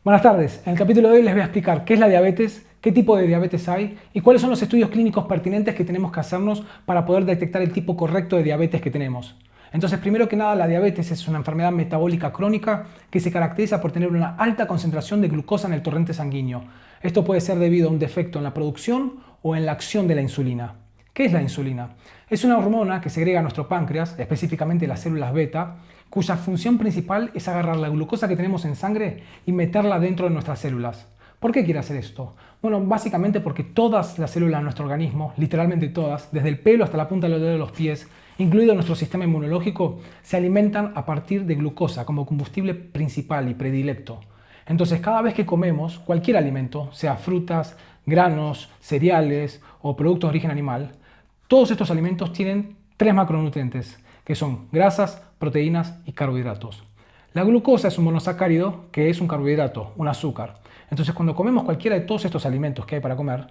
Buenas tardes. En el capítulo de hoy les voy a explicar qué es la diabetes, qué tipo de diabetes hay y cuáles son los estudios clínicos pertinentes que tenemos que hacernos para poder detectar el tipo correcto de diabetes que tenemos. Entonces, primero que nada, la diabetes es una enfermedad metabólica crónica que se caracteriza por tener una alta concentración de glucosa en el torrente sanguíneo. Esto puede ser debido a un defecto en la producción o en la acción de la insulina. ¿Qué es la insulina? Es una hormona que segrega nuestro páncreas, específicamente las células beta, cuya función principal es agarrar la glucosa que tenemos en sangre y meterla dentro de nuestras células. ¿Por qué quiere hacer esto? Bueno, básicamente porque todas las células de nuestro organismo, literalmente todas, desde el pelo hasta la punta de los dedos de los pies, incluido nuestro sistema inmunológico, se alimentan a partir de glucosa como combustible principal y predilecto. Entonces, cada vez que comemos cualquier alimento, sea frutas, granos, cereales o productos de origen animal, todos estos alimentos tienen tres macronutrientes, que son grasas, proteínas y carbohidratos. La glucosa es un monosacárido, que es un carbohidrato, un azúcar. Entonces, cuando comemos cualquiera de todos estos alimentos que hay para comer,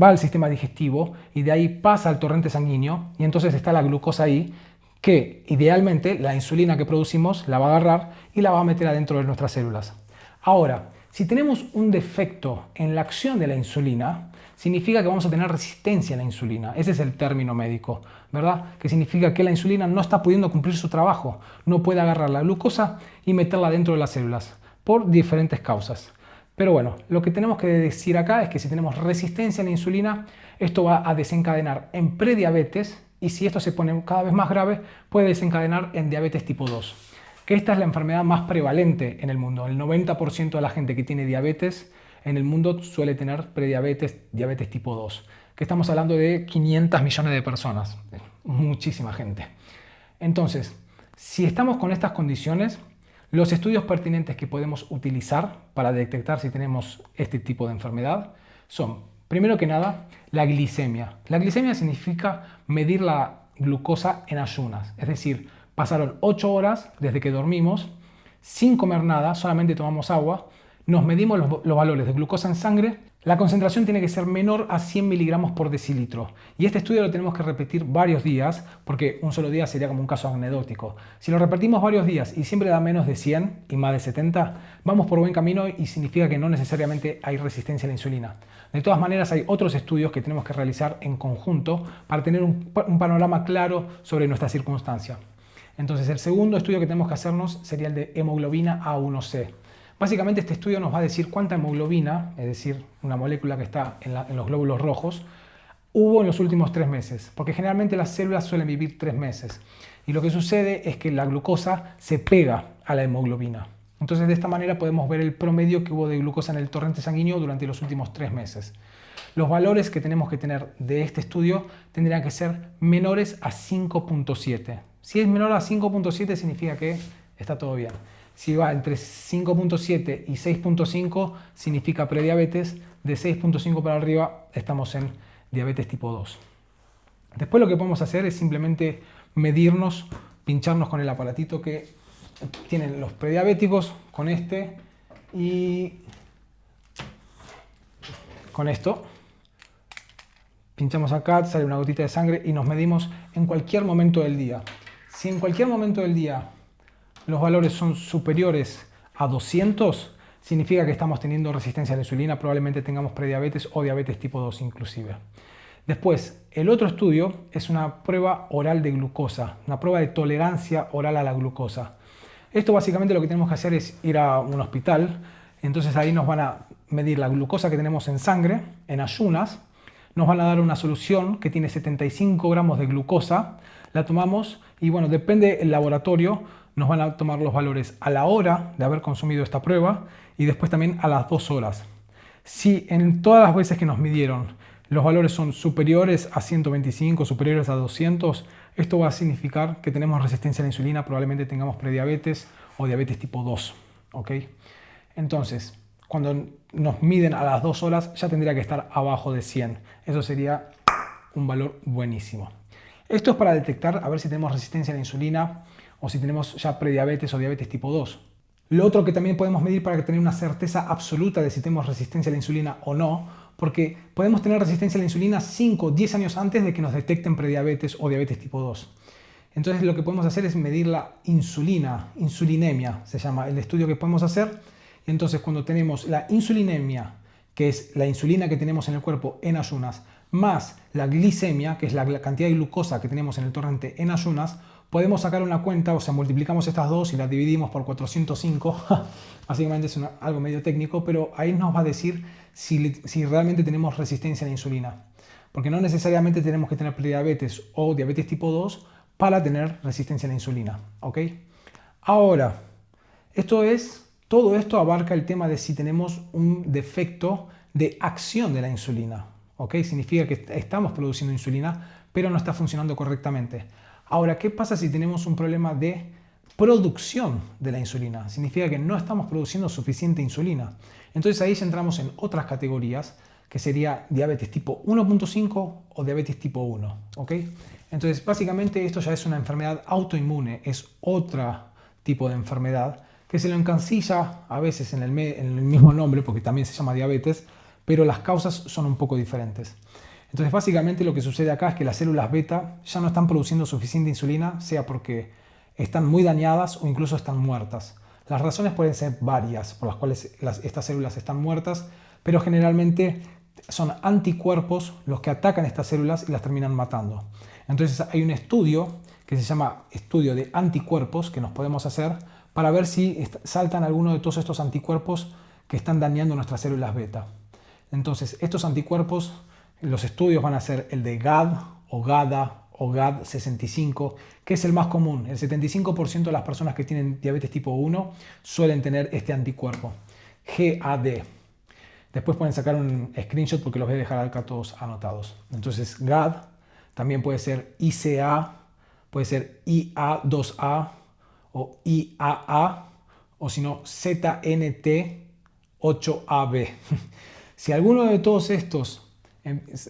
va al sistema digestivo y de ahí pasa al torrente sanguíneo y entonces está la glucosa ahí, que idealmente la insulina que producimos la va a agarrar y la va a meter adentro de nuestras células. Ahora, si tenemos un defecto en la acción de la insulina, significa que vamos a tener resistencia a la insulina. Ese es el término médico, ¿verdad? Que significa que la insulina no está pudiendo cumplir su trabajo, no puede agarrar la glucosa y meterla dentro de las células, por diferentes causas. Pero bueno, lo que tenemos que decir acá es que si tenemos resistencia a la insulina, esto va a desencadenar en prediabetes y si esto se pone cada vez más grave, puede desencadenar en diabetes tipo 2. Que esta es la enfermedad más prevalente en el mundo. El 90% de la gente que tiene diabetes en el mundo suele tener prediabetes, diabetes tipo 2. Que estamos hablando de 500 millones de personas. Muchísima gente. Entonces, si estamos con estas condiciones, los estudios pertinentes que podemos utilizar para detectar si tenemos este tipo de enfermedad son, primero que nada, la glicemia. La glicemia significa medir la glucosa en ayunas, es decir, pasaron 8 horas desde que dormimos, sin comer nada, solamente tomamos agua, nos medimos los valores de glucosa en sangre, la concentración tiene que ser menor a 100 miligramos por decilitro. Y este estudio lo tenemos que repetir varios días, porque un solo día sería como un caso anecdótico. Si lo repetimos varios días y siempre da menos de 100 y más de 70, vamos por buen camino y significa que no necesariamente hay resistencia a la insulina. De todas maneras, hay otros estudios que tenemos que realizar en conjunto para tener un panorama claro sobre nuestra circunstancia. Entonces, el segundo estudio que tenemos que hacernos sería el de hemoglobina A1C. Básicamente este estudio nos va a decir cuánta hemoglobina, es decir, una molécula que está en los glóbulos rojos, hubo en los últimos 3 meses, porque generalmente las células suelen vivir 3 meses. Y lo que sucede es que la glucosa se pega a la hemoglobina. Entonces de esta manera podemos ver el promedio que hubo de glucosa en el torrente sanguíneo durante los últimos 3 meses. Los valores que tenemos que tener de este estudio tendrían que ser menores a 5.7. Si es menor a 5.7 significa que está todo bien. Si va entre 5.7 y 6.5 significa prediabetes, de 6.5 para arriba estamos en diabetes tipo 2. Después lo que podemos hacer es simplemente medirnos, pincharnos con el aparatito que tienen los prediabéticos, con este y con esto. Pinchamos acá, sale una gotita de sangre y nos medimos en cualquier momento del día. Si en cualquier momento del día los valores son superiores a 200, significa que estamos teniendo resistencia a la insulina, probablemente tengamos prediabetes o diabetes tipo 2 inclusive. Después, el otro estudio es una prueba oral de glucosa, una prueba de tolerancia oral a la glucosa. Esto básicamente lo que tenemos que hacer es ir a un hospital, entonces ahí nos van a medir la glucosa que tenemos en sangre, en ayunas, nos van a dar una solución que tiene 75 gramos de glucosa, la tomamos y bueno, depende del laboratorio, nos van a tomar los valores a la hora de haber consumido esta prueba y después también a las 2 horas. Si en todas las veces que nos midieron los valores son superiores a 125, superiores a 200, esto va a significar que tenemos resistencia a la insulina, probablemente tengamos prediabetes o diabetes tipo 2. ¿Ok? Entonces, cuando nos miden a las 2 horas ya tendría que estar abajo de 100. Eso sería un valor buenísimo. Esto es para detectar a ver si tenemos resistencia a la insulina o si tenemos ya prediabetes o diabetes tipo 2. Lo otro que también podemos medir para tener una certeza absoluta de si tenemos resistencia a la insulina o no, porque podemos tener resistencia a la insulina 5 o 10 años antes de que nos detecten prediabetes o diabetes tipo 2. Entonces lo que podemos hacer es medir la insulina, insulinemia se llama el estudio que podemos hacer, Entonces, cuando tenemos la insulinemia, que es la insulina que tenemos en el cuerpo en ayunas, más la glicemia, que es la cantidad de glucosa que tenemos en el torrente en ayunas, podemos sacar una cuenta, o sea, multiplicamos estas dos y las dividimos por 405. Básicamente es algo medio técnico, pero ahí nos va a decir si realmente tenemos resistencia a la insulina. Porque no necesariamente tenemos que tener prediabetes o diabetes tipo 2 para tener resistencia a la insulina. ¿Ok? Ahora, todo esto abarca el tema de si tenemos un defecto de acción de la insulina. ¿Ok? Significa que estamos produciendo insulina, pero no está funcionando correctamente. Ahora, ¿qué pasa si tenemos un problema de producción de la insulina? Significa que no estamos produciendo suficiente insulina. Entonces ahí ya entramos en otras categorías, que sería diabetes tipo 1.5 o diabetes tipo 1. ¿Ok? Entonces, básicamente esto ya es una enfermedad autoinmune, es otro tipo de enfermedad que se lo encancilla a veces en el mismo nombre, porque también se llama diabetes, pero las causas son un poco diferentes. Entonces, básicamente lo que sucede acá es que las células beta ya no están produciendo suficiente insulina, sea porque están muy dañadas o incluso están muertas. Las razones pueden ser varias por las cuales estas células están muertas, pero generalmente son anticuerpos los que atacan estas células y las terminan matando. Entonces hay un estudio que se llama estudio de anticuerpos que nos podemos hacer para ver si saltan alguno de todos estos anticuerpos que están dañando nuestras células beta. Entonces estos anticuerpos, los estudios van a ser el de GAD o GADA o GAD65, que es el más común. El 75% de las personas que tienen diabetes tipo 1 suelen tener este anticuerpo, GAD. Después pueden sacar un screenshot porque los voy a dejar acá todos anotados. Entonces GAD también puede ser ICA, puede ser IA2A o IAA, o si no ZNT8AB. Si alguno de todos estos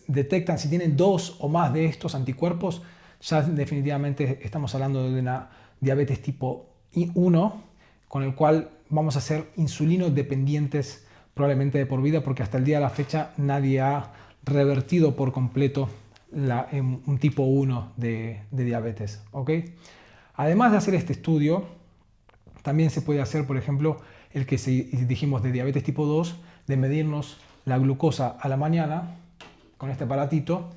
detectan, si tienen dos o más de estos anticuerpos, ya definitivamente estamos hablando de una diabetes tipo 1, con el cual vamos a ser insulino dependientes probablemente de por vida, porque hasta el día de la fecha nadie ha revertido por completo un tipo 1 de diabetes. ¿Ok? Además de hacer este estudio, también se puede hacer, por ejemplo, el que dijimos de diabetes tipo 2, de medirnos la glucosa a la mañana con este aparatito,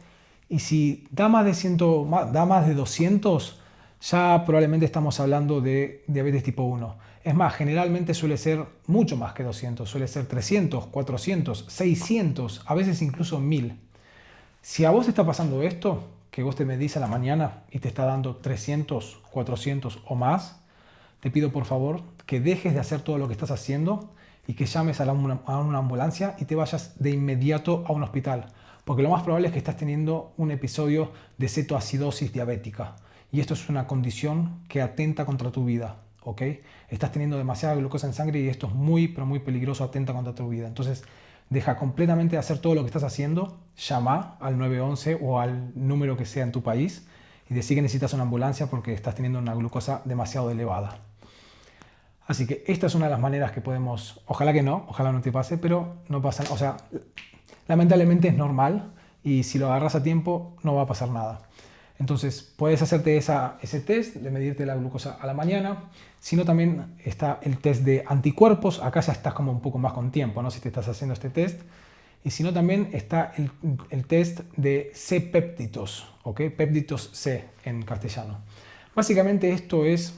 y si da más de 200, ya probablemente estamos hablando de diabetes tipo 1. Es más, generalmente suele ser mucho más que 200, suele ser 300, 400, 600, a veces incluso 1000. Si a vos te está pasando esto, que vos te medís a la mañana y te está dando 300, 400 o más, te pido por favor que dejes de hacer todo lo que estás haciendo y que llames a una ambulancia y te vayas de inmediato a un hospital. Porque lo más probable es que estás teniendo un episodio de cetoacidosis diabética. Y esto es una condición que atenta contra tu vida. ¿Ok? Estás teniendo demasiada glucosa en sangre y esto es muy, pero muy peligroso, atenta contra tu vida. Entonces, deja completamente de hacer todo lo que estás haciendo, llama al 911 o al número que sea en tu país y decir que necesitas una ambulancia porque estás teniendo una glucosa demasiado elevada. Así que esta es una de las maneras que podemos, ojalá no te pase, pero no pasa, o sea, lamentablemente es normal y si lo agarras a tiempo no va a pasar nada. Entonces puedes hacerte ese test de medirte la glucosa a la mañana, sino también está el test de anticuerpos, acá ya estás como un poco más con tiempo, ¿no? Si te estás haciendo este test. Y si no, también está el test de C-péptidos, ¿ok? Péptidos C en castellano. Básicamente esto es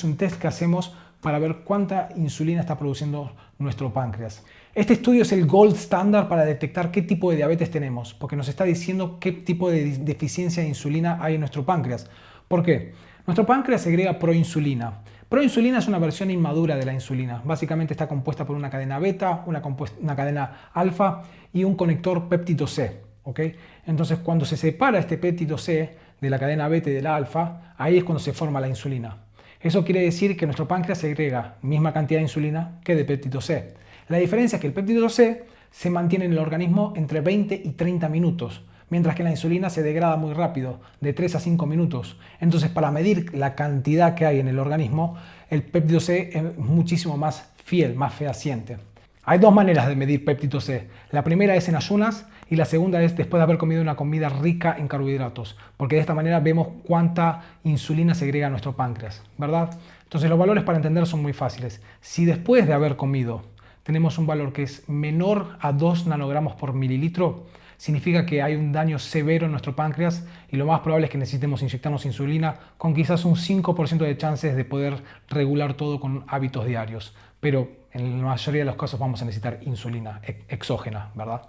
un test que hacemos para ver cuánta insulina está produciendo nuestro páncreas. Este estudio es el gold standard para detectar qué tipo de diabetes tenemos, porque nos está diciendo qué tipo de deficiencia de insulina hay en nuestro páncreas. ¿Por qué? Nuestro páncreas segrega proinsulina. Proinsulina es una versión inmadura de la insulina. Básicamente está compuesta por una cadena beta, una cadena alfa y un conector péptido C. ¿Ok? Entonces, cuando se separa este péptido C de la cadena beta y de la alfa, ahí es cuando se forma la insulina. Eso quiere decir que nuestro páncreas segrega misma cantidad de insulina que de péptido C. La diferencia es que el péptido C se mantiene en el organismo entre 20 y 30 minutos, mientras que la insulina se degrada muy rápido, de 3 a 5 minutos. Entonces, para medir la cantidad que hay en el organismo, el péptido C es muchísimo más fiel, más fehaciente. Hay dos maneras de medir péptido C. La primera es en ayunas Y la segunda es después de haber comido una comida rica en carbohidratos, porque de esta manera vemos cuánta insulina segrega nuestro páncreas, ¿verdad? Entonces los valores para entender son muy fáciles. Si después de haber comido tenemos un valor que es menor a 2 nanogramos por mililitro, significa que hay un daño severo en nuestro páncreas y lo más probable es que necesitemos inyectarnos insulina con quizás un 5% de chances de poder regular todo con hábitos diarios. Pero en la mayoría de los casos vamos a necesitar insulina exógena, ¿verdad?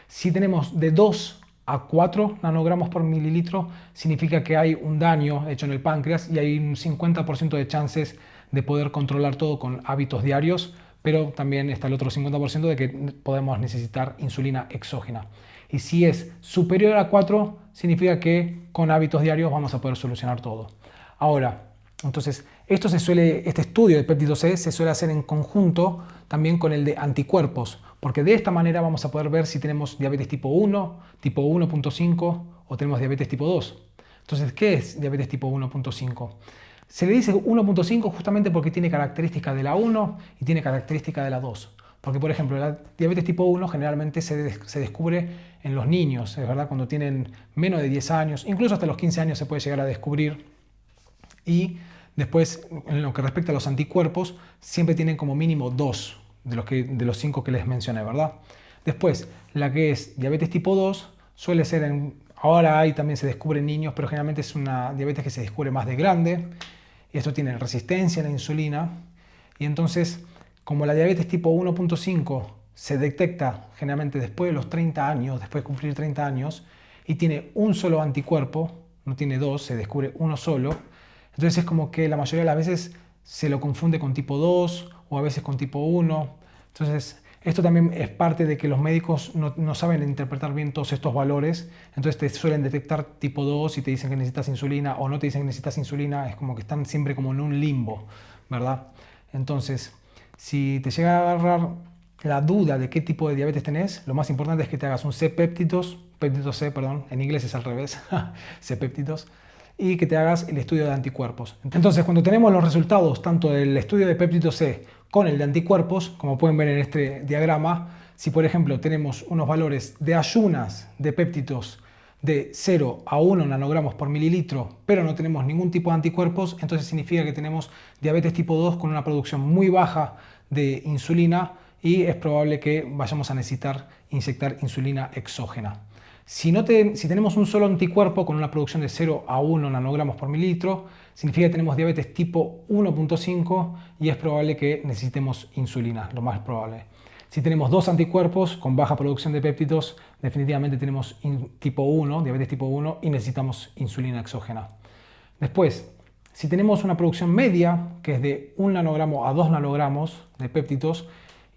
Si tenemos de 2 a 4 nanogramos por mililitro, significa que hay un daño hecho en el páncreas y hay un 50% de chances de poder controlar todo con hábitos diarios, pero también está el otro 50% de que podemos necesitar insulina exógena. Y si es superior a 4, significa que con hábitos diarios vamos a poder solucionar todo. Ahora, entonces, este estudio de péptido C se suele hacer en conjunto también con el de anticuerpos, porque de esta manera vamos a poder ver si tenemos diabetes tipo 1, tipo 1.5 o tenemos diabetes tipo 2. Entonces, ¿qué es diabetes tipo 1.5? Se le dice 1.5 justamente porque tiene características de la 1 y tiene características de la 2. Porque, por ejemplo, la diabetes tipo 1 generalmente se descubre en los niños, es verdad, cuando tienen menos de 10 años, incluso hasta los 15 años se puede llegar a descubrir. Y después, en lo que respecta a los anticuerpos, siempre tienen como mínimo 2 de los 5 que les mencioné, ¿verdad? Después, la que es diabetes tipo 2 suele ser ahora también se descubre en niños, pero generalmente es una diabetes que se descubre más de grande. Y esto tiene resistencia a la insulina. Y entonces, como la diabetes tipo 1.5 se detecta generalmente después de los 30 años, después de cumplir 30 años, y tiene un solo anticuerpo, no tiene dos, se descubre uno solo, entonces es como que la mayoría de las veces se lo confunde con tipo 2 o a veces con tipo 1. Entonces esto también es parte de que los médicos no saben interpretar bien todos estos valores, entonces te suelen detectar tipo 2 y te dicen que necesitas insulina o no te dicen que necesitas insulina, es como que están siempre como en un limbo, ¿verdad? Entonces, si te llega a agarrar la duda de qué tipo de diabetes tenés, lo más importante es que te hagas un péptido C, perdón, en inglés es al revés, C-péptidos, y que te hagas el estudio de anticuerpos. Entonces, cuando tenemos los resultados tanto del estudio de péptido C con el de anticuerpos, como pueden ver en este diagrama, si por ejemplo tenemos unos valores de ayunas de péptidos de 0 a 1 nanogramos por mililitro, pero no tenemos ningún tipo de anticuerpos, entonces significa que tenemos diabetes tipo 2 con una producción muy baja de insulina y es probable que vayamos a necesitar inyectar insulina exógena. Si tenemos un solo anticuerpo con una producción de 0 a 1 nanogramos por mililitro, significa que tenemos diabetes tipo 1.5 y es probable que necesitemos insulina, lo más probable. Si tenemos dos anticuerpos con baja producción de péptidos, definitivamente tenemos tipo 1, diabetes tipo 1 y necesitamos insulina exógena. Después, si tenemos una producción media, que es de 1 nanogramo a 2 nanogramos de péptidos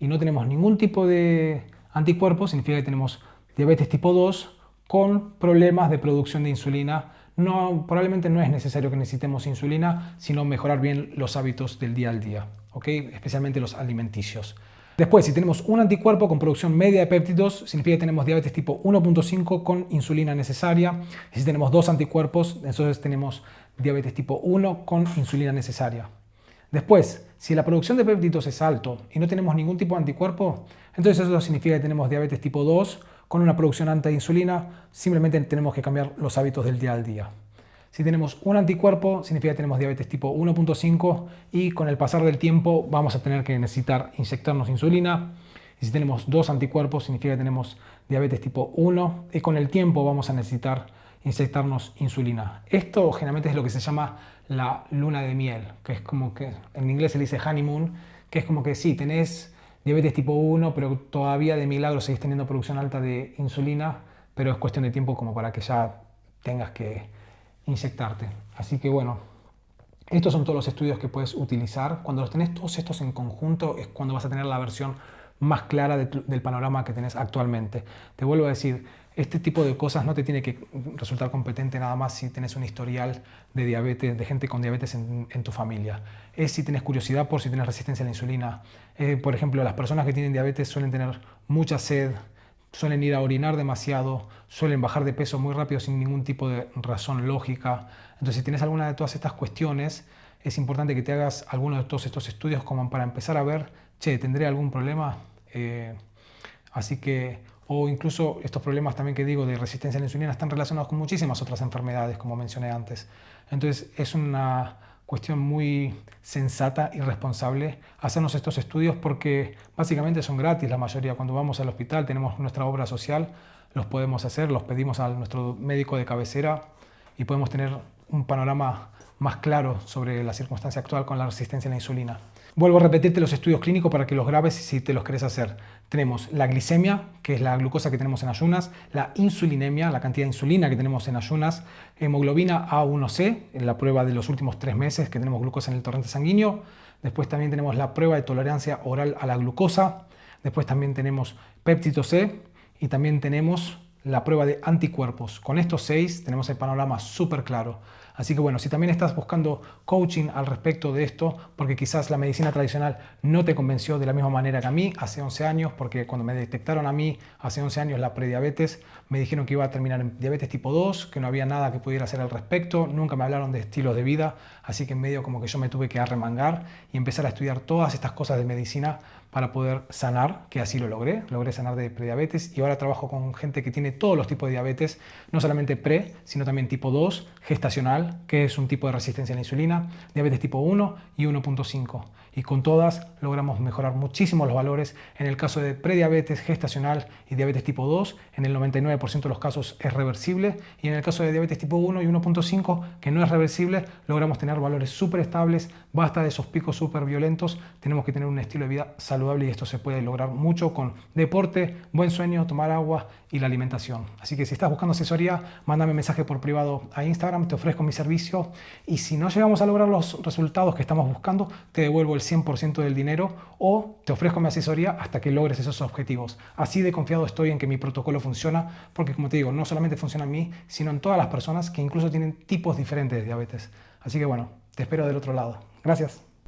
y no tenemos ningún tipo de anticuerpo, significa que tenemos diabetes tipo 2 con problemas de producción de insulina. Probablemente no es necesario que necesitemos insulina, sino mejorar bien los hábitos del día al día, ¿okay? Especialmente los alimenticios. Después, si tenemos un anticuerpo con producción media de péptidos, significa que tenemos diabetes tipo 1.5 con insulina necesaria. Y si tenemos dos anticuerpos, entonces tenemos diabetes tipo 1 con insulina necesaria. Después, si la producción de péptidos es alto y no tenemos ningún tipo de anticuerpo, entonces eso significa que tenemos diabetes tipo 2 con una producción alta de insulina. Simplemente tenemos que cambiar los hábitos del día al día. Si tenemos un anticuerpo, significa que tenemos diabetes tipo 1.5 y con el pasar del tiempo vamos a tener que necesitar inyectarnos insulina. Y si tenemos dos anticuerpos, significa que tenemos diabetes tipo 1 y con el tiempo vamos a necesitar inyectarnos insulina. Esto generalmente es lo que se llama la luna de miel, que es como que en inglés se le dice honeymoon, que es como que sí, tenés diabetes tipo 1, pero todavía de milagro seguís teniendo producción alta de insulina, pero es cuestión de tiempo como para que ya tengas que inyectarte. Así que bueno, estos son todos los estudios que puedes utilizar. Cuando los tenés todos estos en conjunto es cuando vas a tener la versión más clara del panorama que tenés actualmente. Te vuelvo a decir, este tipo de cosas no te tiene que resultar competente nada más si tenés un historial de diabetes, de gente con diabetes en tu familia. Es si tenés curiosidad por si tenés resistencia a la insulina. Por ejemplo, las personas que tienen diabetes suelen tener mucha sed, suelen ir a orinar demasiado, suelen bajar de peso muy rápido sin ningún tipo de razón lógica. Entonces, si tienes alguna de todas estas cuestiones, es importante que te hagas alguno de todos estos estudios como para empezar a ver, che, ¿tendré algún problema? Así que o incluso estos problemas también que digo de resistencia a la insulina están relacionados con muchísimas otras enfermedades, como mencioné antes. Entonces es una cuestión muy sensata y responsable hacernos estos estudios porque básicamente son gratis la mayoría. Cuando vamos al hospital tenemos nuestra obra social, los podemos hacer, los pedimos a nuestro médico de cabecera y podemos tener un panorama más claro sobre la circunstancia actual con la resistencia a la insulina. Vuelvo a repetirte los estudios clínicos para que los grabes si te los querés hacer. Tenemos la glicemia, que es la glucosa que tenemos en ayunas, la insulinemia, la cantidad de insulina que tenemos en ayunas, hemoglobina A1C, en la prueba de los últimos 3 meses que tenemos glucosa en el torrente sanguíneo. Después también tenemos la prueba de tolerancia oral a la glucosa. Después también tenemos péptido C y también tenemos la prueba de anticuerpos. Con estos 6 tenemos el panorama súper claro. Así que bueno, si también estás buscando coaching al respecto de esto, porque quizás la medicina tradicional no te convenció de la misma manera que a mí hace 11 años, porque cuando me detectaron a mí hace 11 años la prediabetes, me dijeron que iba a terminar en diabetes tipo 2, que no había nada que pudiera hacer al respecto, nunca me hablaron de estilos de vida, así que en medio como que yo me tuve que arremangar y empezar a estudiar todas estas cosas de medicina para poder sanar, que así lo logré sanar de prediabetes y ahora trabajo con gente que tiene todos los tipos de diabetes, no solamente pre, sino también tipo 2, gestacional, que es un tipo de resistencia a la insulina, diabetes tipo 1 y 1.5. Y con todas logramos mejorar muchísimo los valores. En el caso de prediabetes, gestacional y diabetes tipo 2, en el 99% de los casos es reversible. Y en el caso de diabetes tipo 1 y 1.5, que no es reversible, logramos tener valores súper estables. Basta de esos picos súper violentos. Tenemos que tener un estilo de vida saludable y esto se puede lograr mucho con deporte, buen sueño, tomar agua y la alimentación. Así que si estás buscando asesoría, mándame mensaje por privado a Instagram, te ofrezco mi servicio. Y si no llegamos a lograr los resultados que estamos buscando, te devuelvo el 100% del dinero o te ofrezco mi asesoría hasta que logres esos objetivos. Así de confiado estoy en que mi protocolo funciona, porque como te digo, no solamente funciona en mí, sino en todas las personas que incluso tienen tipos diferentes de diabetes. Así que bueno, te espero del otro lado. Gracias.